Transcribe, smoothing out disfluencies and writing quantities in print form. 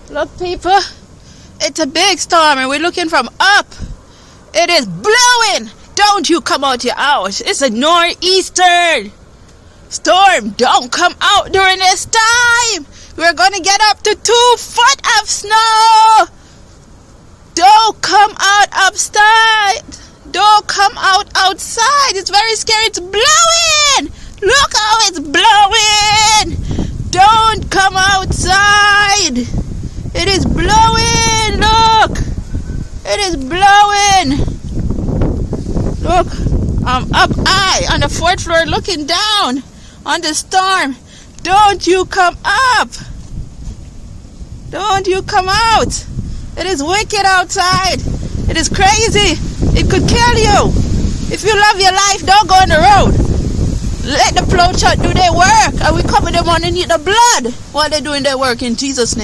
Look, people, it's a big storm and we're looking from up. It is blowing. Don't you come out your house. It's a nor'easter storm. Don't come out during this time. We're going to get up to 2 foot of snow. Don't come out outside. Don't come out outside. It's very scary. It's blowing. Look how it's blowing. Don't come outside. It is blowing. Look. It is blowing. Look. I'm up high on the 4th floor looking down on the storm. Don't you come up. Don't you come out. It is wicked outside. It is crazy. It could kill you. If you love your life, don't go on the road. Let the plow truck do their work, and we cover them underneath the blood while they're doing their work in Jesus' name.